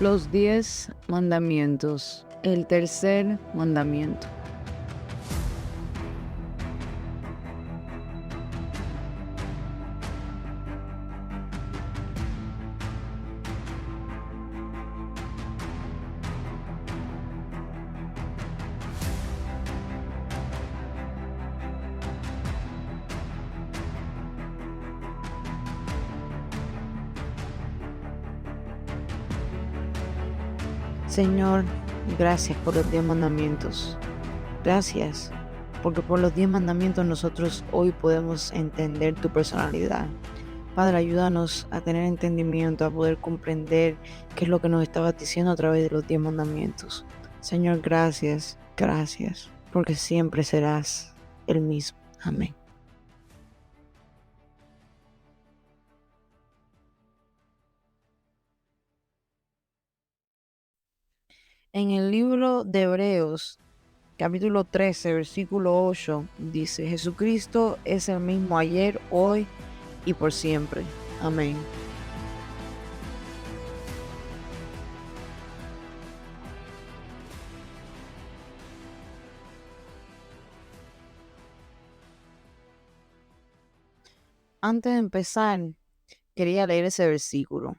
Los 10 mandamientos. El tercer mandamiento. Señor, gracias por los 10 mandamientos. Gracias, porque por los 10 mandamientos nosotros hoy podemos entender tu personalidad. Padre, ayúdanos a tener entendimiento, a poder comprender qué es lo que nos estabas diciendo a través de los 10 mandamientos. Señor, gracias, porque siempre serás el mismo. Amén. En el libro de Hebreos, capítulo 13, versículo 8, dice: Jesucristo es el mismo ayer, hoy y por siempre. Amén. Antes de empezar, quería leer ese versículo.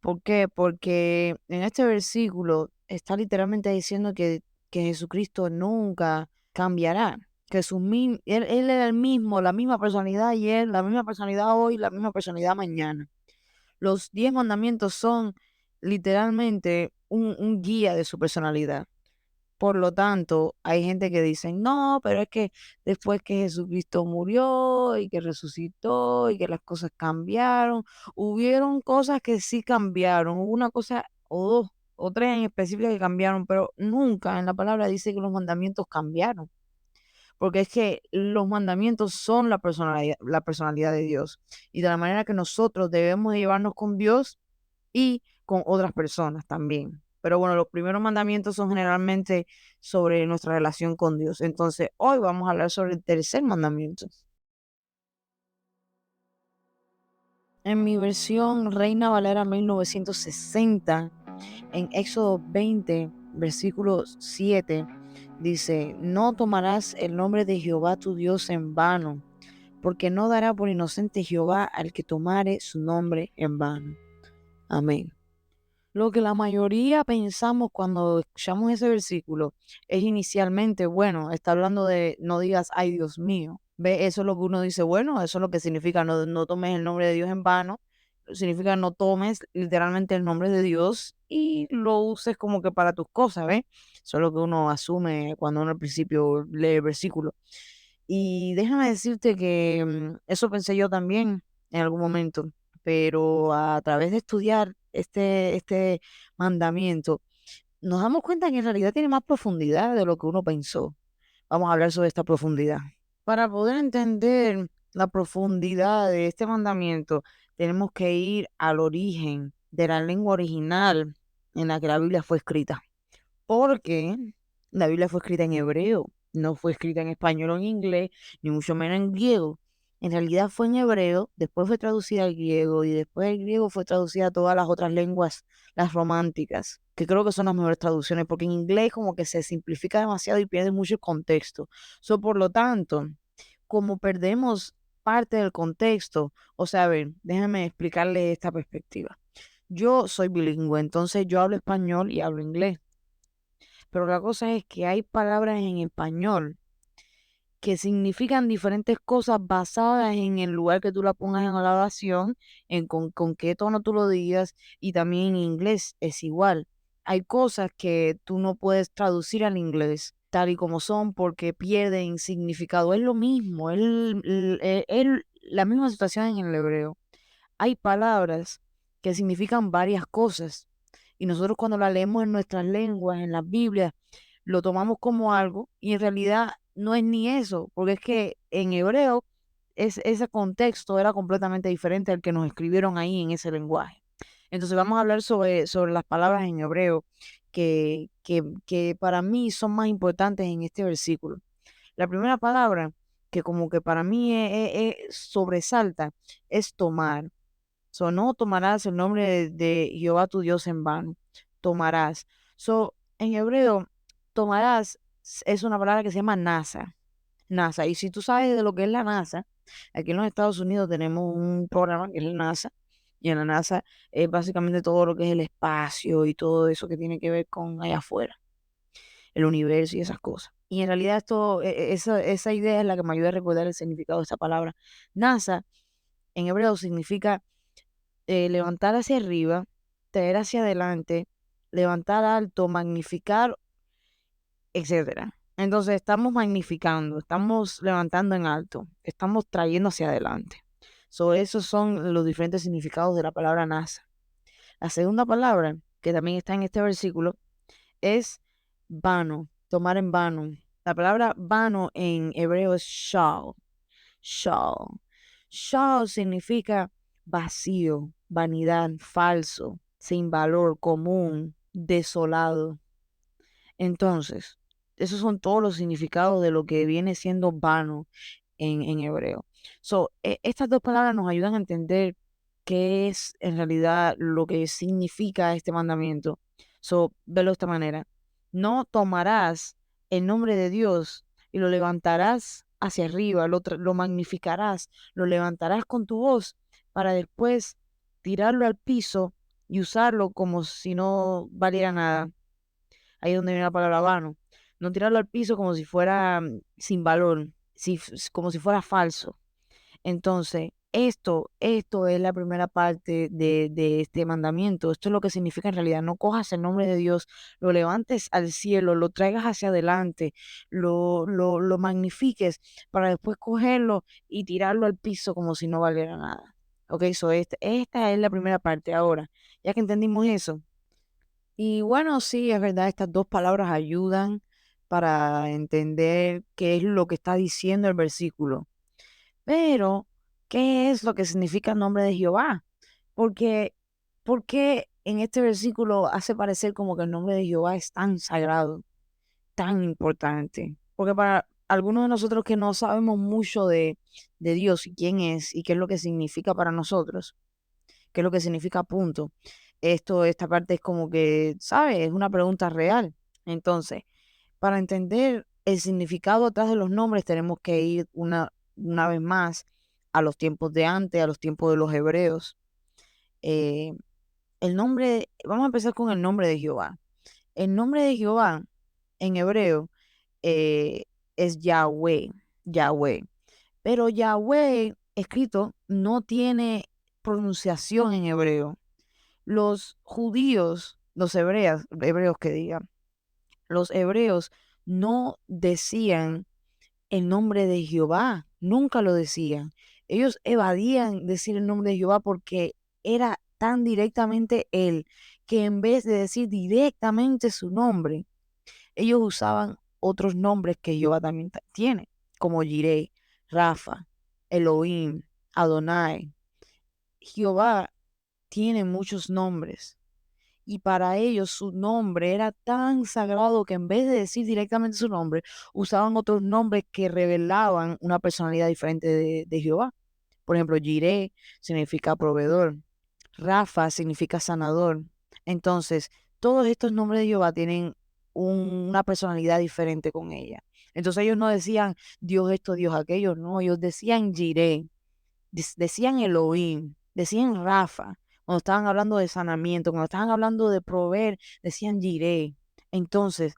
¿Por qué? Porque en este versículo está literalmente diciendo que Jesucristo nunca cambiará, que él era el mismo, la misma personalidad ayer, la misma personalidad hoy, la misma personalidad mañana. Los 10 mandamientos son literalmente un guía de su personalidad. Por lo tanto, hay gente que dice, no, pero es que después que Jesucristo murió y que resucitó y que las cosas cambiaron, hubieron cosas que sí cambiaron, hubo una cosa o dos o tres en específico que cambiaron, pero nunca en la palabra dice que los mandamientos cambiaron, porque es que los mandamientos son la personalidad de Dios y de la manera que nosotros debemos de llevarnos con Dios y con otras personas también. Pero bueno, los primeros mandamientos son generalmente sobre nuestra relación con Dios. Entonces, hoy vamos a hablar sobre el tercer mandamiento. En mi versión Reina Valera 1960, en Éxodo 20, versículo 7, dice: No tomarás el nombre de Jehová tu Dios en vano, porque no dará por inocente Jehová al que tomare su nombre en vano. Amén. Lo que la mayoría pensamos cuando escuchamos ese versículo es inicialmente, bueno, está hablando de no digas, ay Dios mío. Ve, eso es lo que uno dice, bueno, eso es lo que significa no tomes el nombre de Dios en vano. Significa no tomes literalmente el nombre de Dios y lo uses como que para tus cosas, ¿ves? Eso es lo que uno asume cuando uno al principio lee el versículo. Y déjame decirte que eso pensé yo también en algún momento, pero a través de estudiar este mandamiento, nos damos cuenta que en realidad tiene más profundidad de lo que uno pensó. Vamos a hablar sobre esta profundidad. Para poder entender la profundidad de este mandamiento, tenemos que ir al origen de la lengua original en la que la Biblia fue escrita, porque la Biblia fue escrita en hebreo, no fue escrita en español o en inglés, ni mucho menos en griego. En realidad fue en hebreo, después fue traducida al griego y después el griego fue traducida a todas las otras lenguas, las románticas, que creo que son las mejores traducciones, porque en inglés como que se simplifica demasiado y pierde mucho el contexto. Por lo tanto, como perdemos parte del contexto, o sea, a ver, déjame explicarle esta perspectiva. Yo soy bilingüe, entonces yo hablo español y hablo inglés. Pero la cosa es que hay palabras en español que significan diferentes cosas basadas en el lugar que tú la pongas en la oración, en con qué tono tú lo digas, y también en inglés es igual. Hay cosas que tú no puedes traducir al inglés tal y como son porque pierden significado. Es lo mismo, es la misma situación en el hebreo. Hay palabras que significan varias cosas y nosotros cuando la leemos en nuestras lenguas, en las Biblias, lo tomamos como algo y en realidad no es ni eso, porque es que en hebreo ese contexto era completamente diferente al que nos escribieron ahí en ese lenguaje. Entonces vamos a hablar sobre las palabras en hebreo que para mí son más importantes en este versículo. La primera palabra que como que para mí sobresalta es tomar. No tomarás el nombre de Jehová tu Dios en vano. tomarás. En hebreo, tomarás es una palabra que se llama NASA. NASA. Y si tú sabes de lo que es la NASA, aquí en los Estados Unidos tenemos un programa que es la NASA. Y en la NASA es básicamente todo lo que es el espacio y todo eso que tiene que ver con allá afuera, el universo y esas cosas. Y en realidad esa idea es la que me ayuda a recordar el significado de esta palabra. NASA en hebreo significa levantar hacia arriba, traer hacia adelante, levantar alto, magnificar, etcétera. Entonces estamos magnificando, estamos levantando en alto, estamos trayendo hacia adelante. Esos son los diferentes significados de la palabra NASA. La segunda palabra, que también está en este versículo, es vano, tomar en vano. La palabra vano en hebreo es shal. Shal. Shal significa vacío, vanidad, falso, sin valor, común, desolado. Entonces, esos son todos los significados de lo que viene siendo vano en hebreo. Estas dos palabras nos ayudan a entender qué es en realidad lo que significa este mandamiento. Velo de esta manera. No tomarás el nombre de Dios y lo levantarás hacia arriba, lo magnificarás, lo levantarás con tu voz para después tirarlo al piso y usarlo como si no valiera nada. Ahí es donde viene la palabra vano. No tirarlo al piso como si fuera sin valor, como si fuera falso. Entonces, esto es la primera parte de este mandamiento. Esto es lo que significa en realidad. No cojas el nombre de Dios, lo levantes al cielo, lo traigas hacia adelante, lo magnifiques para después cogerlo y tirarlo al piso como si no valiera nada. Ok, esta es la primera parte. Ahora, ya que entendimos eso, y bueno, sí, es verdad, estas dos palabras ayudan para entender qué es lo que está diciendo el versículo. Pero, ¿qué es lo que significa el nombre de Jehová? Porque, ¿por qué en este versículo hace parecer como que el nombre de Jehová es tan sagrado, tan importante? Porque para algunos de nosotros que no sabemos mucho de Dios y quién es y qué es lo que significa para nosotros, qué es lo que significa punto. Esta parte es como que, ¿sabes? Es una pregunta real. Entonces, para entender el significado atrás de los nombres, tenemos que ir una vez más a los tiempos de antes, a los tiempos de los hebreos. Eh, vamos a empezar con el nombre de Jehová. El nombre de Jehová en hebreo eh, es Yahweh, Yahweh. Pero Yahweh escrito no tiene pronunciación en hebreo. Los judíos, hebreos que digan, los hebreos no decían el nombre de Jehová, nunca lo decían. Ellos evadían decir el nombre de Jehová porque era tan directamente él, que en vez de decir directamente su nombre, ellos usaban otros nombres que Jehová también tiene, como Jireh, Rafa, Elohim, Adonai. Jehová tiene muchos nombres. Y para ellos su nombre era tan sagrado que en vez de decir directamente su nombre, usaban otros nombres que revelaban una personalidad diferente de Jehová. Por ejemplo, Jireh significa proveedor, Rafa significa sanador. Entonces, todos estos nombres de Jehová tienen una personalidad diferente con ella. Entonces ellos no decían Dios esto, Dios aquello, no, ellos decían Jireh, decían Elohim, decían Rafa, cuando estaban hablando de sanamiento, cuando estaban hablando de proveer, decían Jireh. Entonces,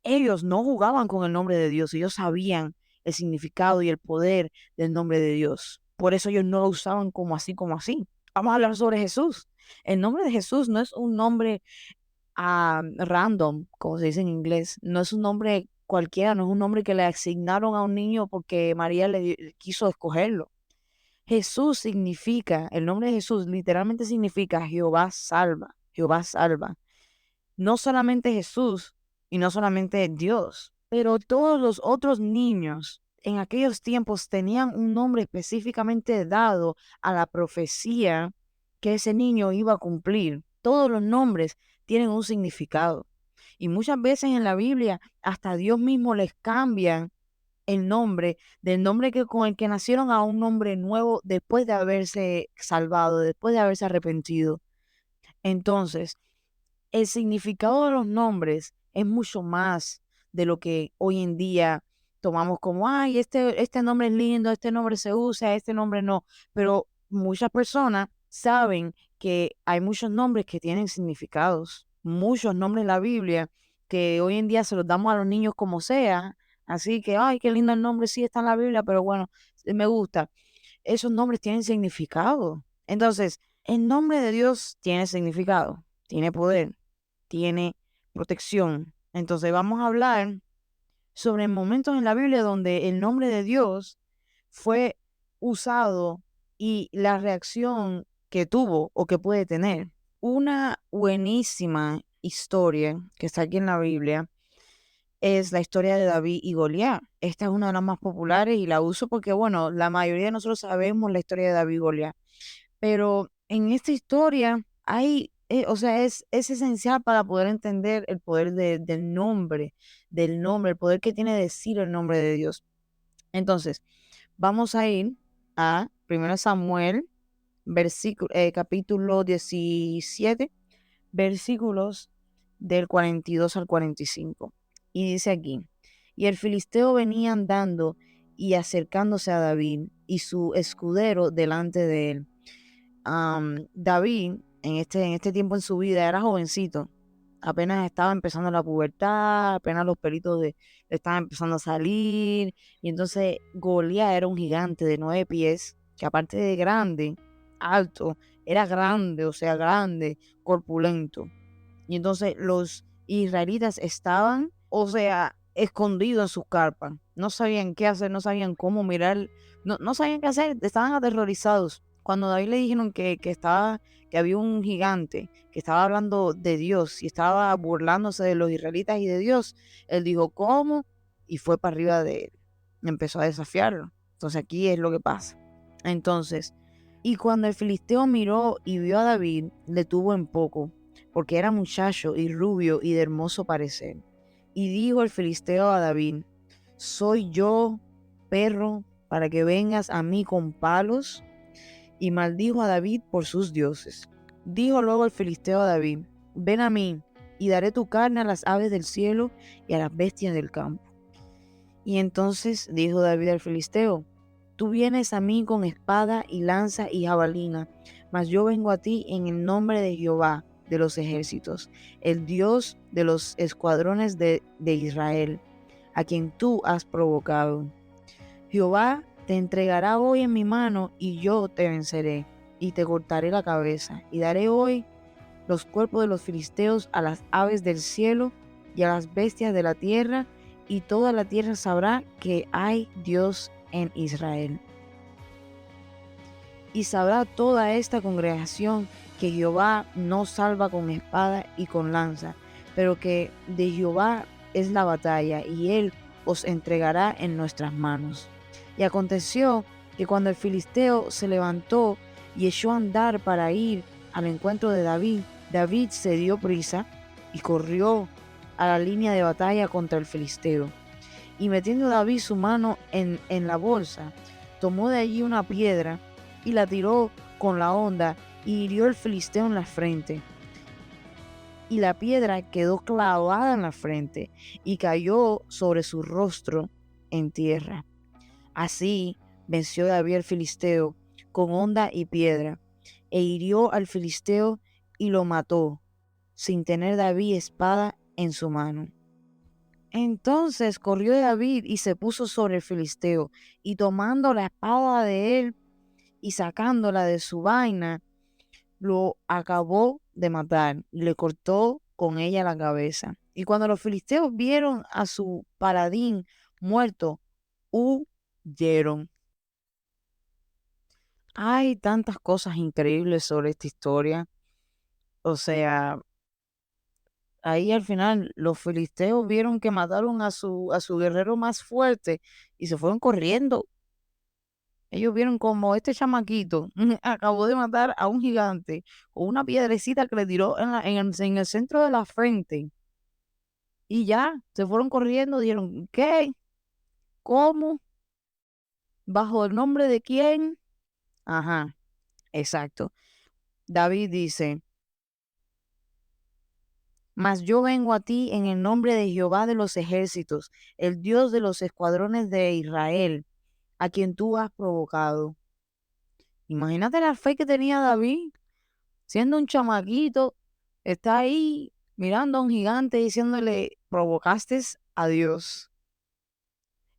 ellos no jugaban con el nombre de Dios, ellos sabían el significado y el poder del nombre de Dios. Por eso ellos no lo usaban como así, como así. Vamos a hablar sobre Jesús. El nombre de Jesús no es un nombre random, como se dice en inglés. No es un nombre cualquiera, no es un nombre que le asignaron a un niño porque María le quiso escogerlo. Jesús significa, el nombre de Jesús literalmente significa Jehová salva, Jehová salva. No solamente Jesús y no solamente Dios, pero todos los otros niños en aquellos tiempos tenían un nombre específicamente dado a la profecía que ese niño iba a cumplir. Todos los nombres tienen un significado. Y muchas veces en la Biblia hasta Dios mismo les cambia el nombre, del nombre con el que nacieron a un nombre nuevo después de haberse salvado, después de haberse arrepentido. Entonces, el significado de los nombres es mucho más de lo que hoy en día tomamos como, ay, este nombre es lindo, este nombre se usa, este nombre no. Pero muchas personas saben que hay muchos nombres que tienen significados, muchos nombres en la Biblia que hoy en día se los damos a los niños como sea. Así que, ay, qué lindo el nombre, sí está en la Biblia, pero bueno, me gusta. Esos nombres tienen significado. Entonces, el nombre de Dios tiene significado, tiene poder, tiene protección. Entonces, vamos a hablar sobre momentos en la Biblia donde el nombre de Dios fue usado y la reacción que tuvo o que puede tener. Una buenísima historia que está aquí en la Biblia es la historia de David y Goliat. Esta es una de las más populares y la uso porque, bueno, la mayoría de nosotros sabemos la historia de David y Goliat. Pero en esta historia hay, o sea, es esencial para poder entender el poder del nombre, el poder que tiene decir el nombre de Dios. Entonces, vamos a ir a 1 Samuel, capítulo 17, versículos del 42 al 45. Y dice aquí, y el filisteo venía andando y acercándose a David y su escudero delante de él. David en este tiempo en su vida era jovencito, apenas estaba empezando la pubertad, apenas los pelitos le estaban empezando a salir, y entonces Goliat era un gigante de 9 pies, que aparte de grande, alto, era grande, o sea, grande, corpulento. Y entonces los israelitas estaban, o sea, escondidos en sus carpas. No sabían qué hacer, no sabían cómo mirar, no sabían qué hacer, estaban aterrorizados. Cuando David le dijeron que había un gigante que estaba hablando de Dios y estaba burlándose de los israelitas y de Dios, él dijo, ¿cómo? Y fue para arriba de él. Empezó a desafiarlo. Entonces aquí es lo que pasa. Entonces, y cuando el filisteo miró y vio a David, le tuvo en poco, porque era muchacho y rubio y de hermoso parecer. Y dijo el filisteo a David, ¿soy yo, perro, para que vengas a mí con palos? Y maldijo a David por sus dioses. Dijo luego el filisteo a David, ven a mí, y daré tu carne a las aves del cielo y a las bestias del campo. Y entonces dijo David al filisteo, tú vienes a mí con espada y lanza y jabalina, mas yo vengo a ti en el nombre de Jehová de los ejércitos, el Dios de los escuadrones de Israel, a quien tú has provocado. Jehová te entregará hoy en mi mano y yo te venceré y te cortaré la cabeza y daré hoy los cuerpos de los filisteos a las aves del cielo y a las bestias de la tierra, y toda la tierra sabrá que hay Dios en Israel. Y sabrá toda esta congregación que Jehová no salva con espada y con lanza, pero que de Jehová es la batalla, y él os entregará en nuestras manos. Y aconteció que cuando el filisteo se levantó y echó a andar para ir al encuentro de David, David se dio prisa y corrió a la línea de batalla contra el filisteo. Y metiendo David su mano en la bolsa, tomó de allí una piedra y la tiró con la honda y hirió al filisteo en la frente. Y la piedra quedó clavada en la frente y cayó sobre su rostro en tierra. Así venció David al filisteo con honda y piedra, e hirió al filisteo y lo mató, sin tener David espada en su mano. Entonces corrió David y se puso sobre el filisteo, y tomando la espada de él y sacándola de su vaina, lo acabó de matar y le cortó con ella la cabeza. Y cuando los filisteos vieron a su paladín muerto, huyeron. Hay tantas cosas increíbles sobre esta historia. O sea, ahí al final los filisteos vieron que mataron a su guerrero más fuerte y se fueron corriendo. Ellos vieron como este chamaquito acabó de matar a un gigante con una piedrecita que le tiró en el centro de la frente. Y ya, se fueron corriendo, dijeron, ¿qué? ¿Cómo? ¿Bajo el nombre de quién? Ajá, exacto. David dice, Mas yo vengo a ti en el nombre de Jehová de los ejércitos, el Dios de los escuadrones de Israel, a quien tú has provocado. Imagínate la fe que tenía David, siendo un chamaquito, está ahí mirando a un gigante diciéndole, provocaste a Dios.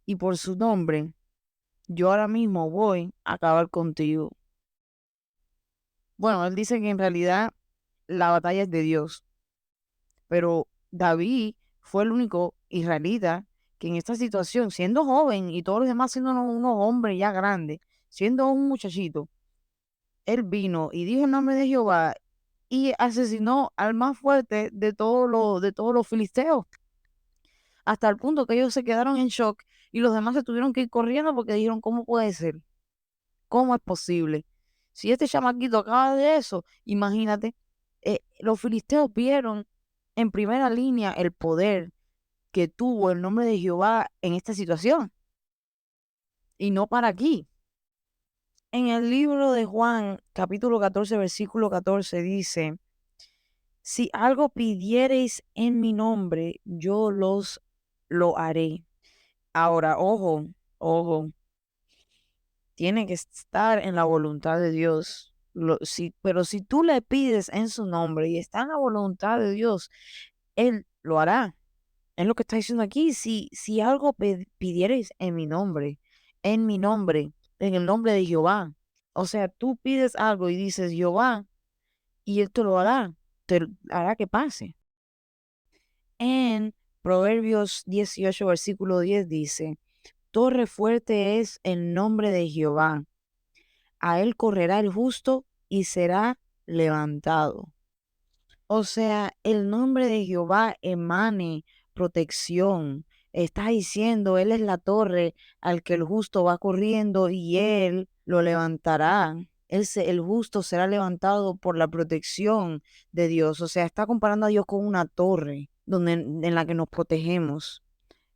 Y por su nombre, yo ahora mismo voy a acabar contigo. Bueno, él dice que en realidad la batalla es de Dios, pero David fue el único israelita que en esta situación, siendo joven y todos los demás siendo unos hombres ya grandes, siendo un muchachito, él vino y dijo el nombre de Jehová y asesinó al más fuerte de todos los filisteos, hasta el punto que ellos se quedaron en shock y los demás se tuvieron que ir corriendo porque dijeron, ¿cómo puede ser? ¿Cómo es posible? Si este chamaquito acaba de eso, imagínate, los filisteos vieron en primera línea el poder que tuvo el nombre de Jehová en esta situación y no para aquí. En el libro de Juan, capítulo 14, versículo 14 dice, si algo pidiereis en mi nombre, yo lo haré. Ahora, ojo, ojo, tiene que estar en la voluntad de Dios. Pero si tú le pides en su nombre y está en la voluntad de Dios, Él lo hará. Es lo que está diciendo aquí. Si algo pidierais en mi nombre, en el nombre de Jehová. O sea, tú pides algo y dices Jehová y Él te lo hará. Te hará que pase. En Proverbios 18, versículo 10 dice, torre fuerte es el nombre de Jehová. A él correrá el justo y será levantado. O sea, el nombre de Jehová emane protección. Está diciendo, Él es la torre al que el justo va corriendo y Él lo levantará. El justo será levantado por la protección de Dios. O sea, está comparando a Dios con una torre en la que nos protegemos.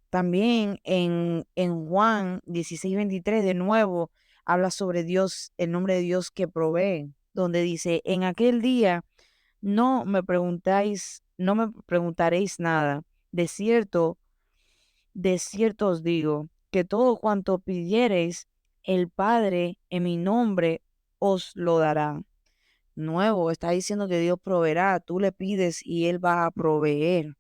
También en Juan 16:23, de nuevo, habla sobre Dios, el nombre de Dios que provee, donde dice, en aquel día no me preguntaréis nada. De cierto os digo, que todo cuanto pidiereis, el Padre en mi nombre os lo dará. Nuevo, está diciendo que Dios proveerá, tú le pides y Él va a proveer.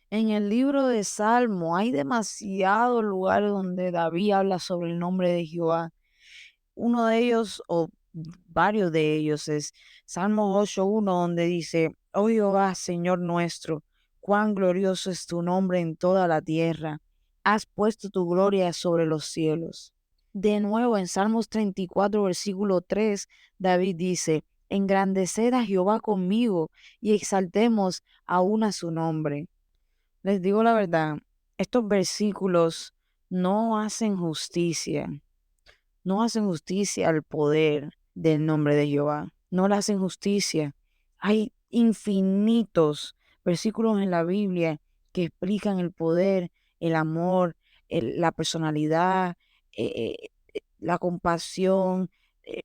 En el libro de Salmo hay demasiados lugares donde David habla sobre el nombre de Jehová. Uno de ellos, o varios de ellos, es Salmo 8:1, donde dice, oh Jehová, Señor nuestro, cuán glorioso es tu nombre en toda la tierra. Has puesto tu gloria sobre los cielos. De nuevo, en Salmos 34, versículo 3, David dice, engrandeced a Jehová conmigo y exaltemos aún a su nombre. Les digo la verdad, estos versículos no hacen justicia, no hacen justicia al poder del nombre de Jehová, no le hacen justicia. Hay infinitos versículos en la Biblia que explican el poder, el amor, la personalidad, la compasión, eh,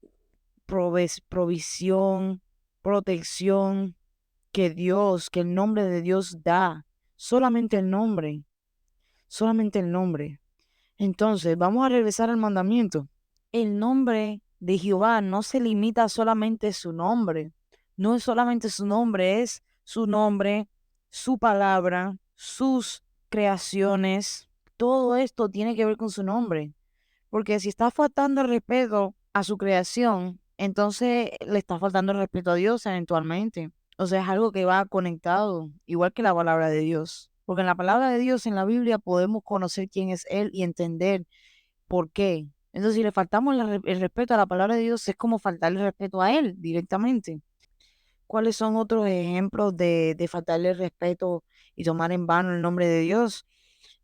provisión, protección que el nombre de Dios da. Solamente el nombre, solamente el nombre. Entonces, vamos a regresar al mandamiento. El nombre de Jehová no se limita a solamente su nombre. No es solamente su nombre, es su nombre, su palabra, sus creaciones. Todo esto tiene que ver con su nombre. Porque si está faltando el respeto a su creación, entonces le está faltando el respeto a Dios eventualmente. O sea, es algo que va conectado, igual que la palabra de Dios. Porque en la palabra de Dios, en la Biblia, podemos conocer quién es Él y entender por qué. Entonces, si le faltamos el respeto a la palabra de Dios, es como faltarle respeto a Él directamente. ¿Cuáles son otros ejemplos de faltarle el respeto y tomar en vano el nombre de Dios?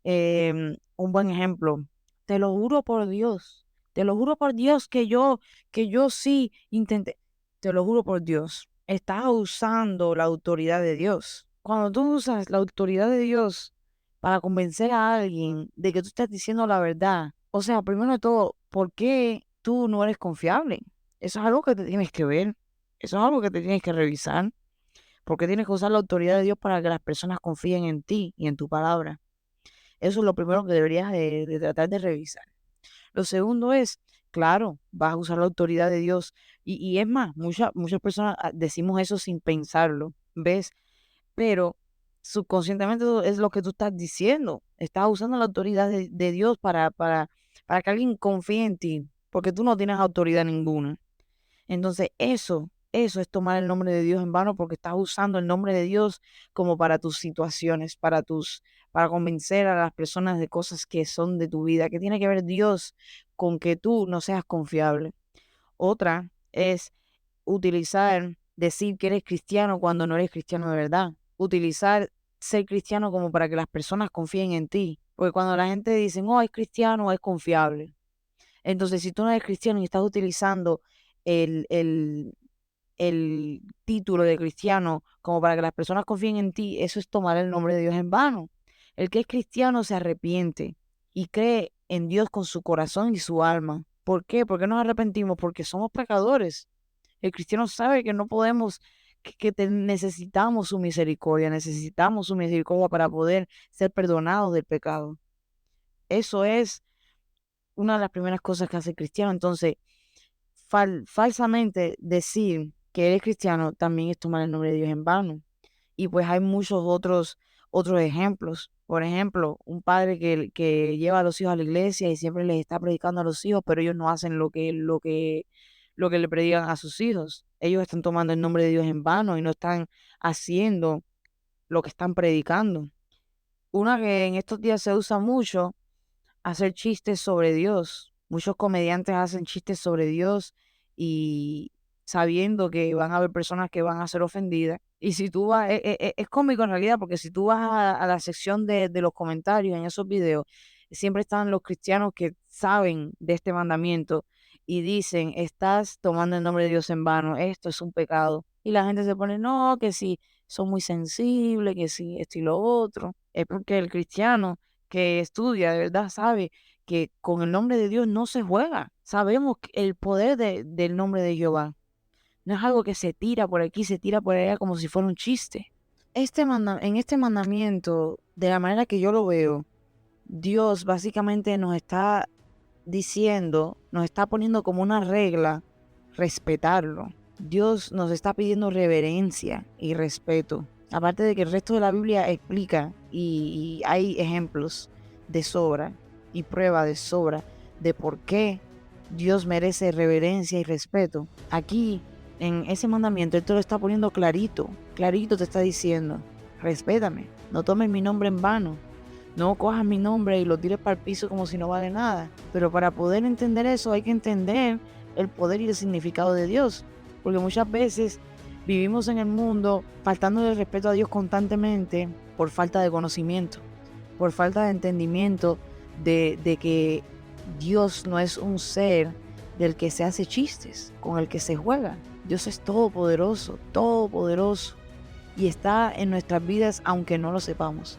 Un buen ejemplo, te lo juro por Dios, te lo juro por Dios que yo sí intenté, te lo juro por Dios, estás usando la autoridad de Dios. Cuando tú usas la autoridad de Dios para convencer a alguien de que tú estás diciendo la verdad, o sea, primero de todo, ¿por qué tú no eres confiable? Eso es algo que te tienes que ver, eso es algo que te tienes que revisar. ¿Por qué tienes que usar la autoridad de Dios para que las personas confíen en ti y en tu palabra? Eso es lo primero que deberías de tratar de revisar. Lo segundo es, claro, vas a usar la autoridad de Dios. Y es más, muchas personas decimos eso sin pensarlo, ¿ves? Pero subconscientemente es lo que tú estás diciendo. Estás usando la autoridad de Dios para que alguien confíe en ti, porque tú no tienes autoridad ninguna. Entonces, eso es tomar el nombre de Dios en vano porque estás usando el nombre de Dios como para tus situaciones, para convencer a las personas de cosas que son de tu vida. ¿Qué tiene que ver Dios con que tú no seas confiable? Otra es decir que eres cristiano cuando no eres cristiano de verdad. Utilizar ser cristiano como para que las personas confíen en ti. Porque cuando la gente dice, oh, es cristiano, es confiable. Entonces, si tú no eres cristiano y estás utilizando el, el, el título de cristiano como para que las personas confíen en ti, eso es tomar el nombre de Dios en vano. El que es cristiano se arrepiente y cree en Dios con su corazón y su alma. ¿Por qué? ¿Por qué nos arrepentimos? Porque somos pecadores. El cristiano sabe que no podemos, necesitamos su misericordia para poder ser perdonados del pecado. Eso es una de las primeras cosas que hace el cristiano. Entonces, falsamente decir que eres cristiano también es tomar el nombre de Dios en vano. Y pues hay muchos otros ejemplos. Por ejemplo, un padre que lleva a los hijos a la iglesia y siempre les está predicando a los hijos, pero ellos no hacen lo que le predican a sus hijos. Ellos están tomando el nombre de Dios en vano y no están haciendo lo que están predicando. Una que en estos días se usa mucho, hacer chistes sobre Dios. Muchos comediantes hacen chistes sobre Dios y sabiendo que van a haber personas que van a ser ofendidas. Y si tú vas, es cómico en realidad, porque si tú vas a la sección de los comentarios en esos videos, siempre están los cristianos que saben de este mandamiento y dicen, estás tomando el nombre de Dios en vano, esto es un pecado. Y la gente se pone, no, que si son muy sensibles, que si esto y lo otro. Es porque el cristiano que estudia de verdad sabe que con el nombre de Dios no se juega. Sabemos el poder del nombre de Jehová. No es algo que se tira por aquí, se tira por allá como si fuera un chiste. En este mandamiento, de la manera que yo lo veo, Dios básicamente nos está diciendo, nos está poniendo como una regla, respetarlo. Dios nos está pidiendo reverencia y respeto. Aparte de que el resto de la Biblia explica y hay ejemplos de sobra y prueba de sobra de por qué Dios merece reverencia y respeto. Aquí, en ese mandamiento, Él te lo está poniendo clarito. Clarito te está diciendo, respétame, no tomes mi nombre en vano. No cojas mi nombre y lo tires para el piso como si no vale nada. Pero para poder entender eso hay que entender el poder y el significado de Dios. Porque muchas veces vivimos en el mundo faltando de respeto a Dios constantemente por falta de conocimiento, por falta de entendimiento de que Dios no es un ser del que se hace chistes, con el que se juega. Dios es todopoderoso, todopoderoso. Y está en nuestras vidas aunque no lo sepamos.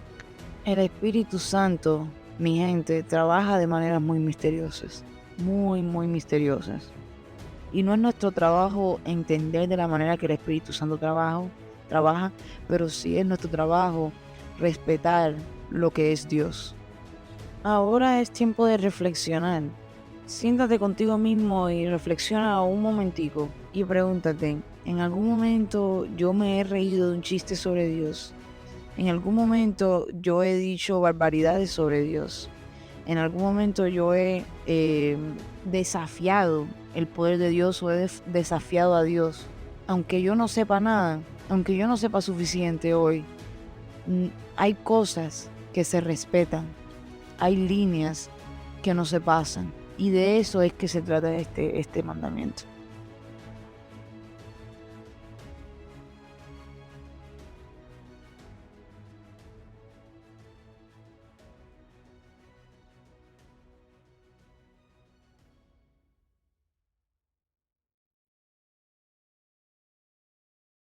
El Espíritu Santo, mi gente, trabaja de maneras muy misteriosas, muy, muy misteriosas. Y no es nuestro trabajo entender de la manera que el Espíritu Santo trabaja, pero sí es nuestro trabajo respetar lo que es Dios. Ahora es tiempo de reflexionar. Siéntate contigo mismo y reflexiona un momentico y pregúntate, ¿en algún momento yo me he reído de un chiste sobre Dios? En algún momento yo he dicho barbaridades sobre Dios. En algún momento yo he desafiado el poder de Dios o he desafiado a Dios. Aunque yo no sepa nada, aunque yo no sepa suficiente hoy, hay cosas que se respetan. Hay líneas que no se pasan. Y de eso es que se trata este mandamiento.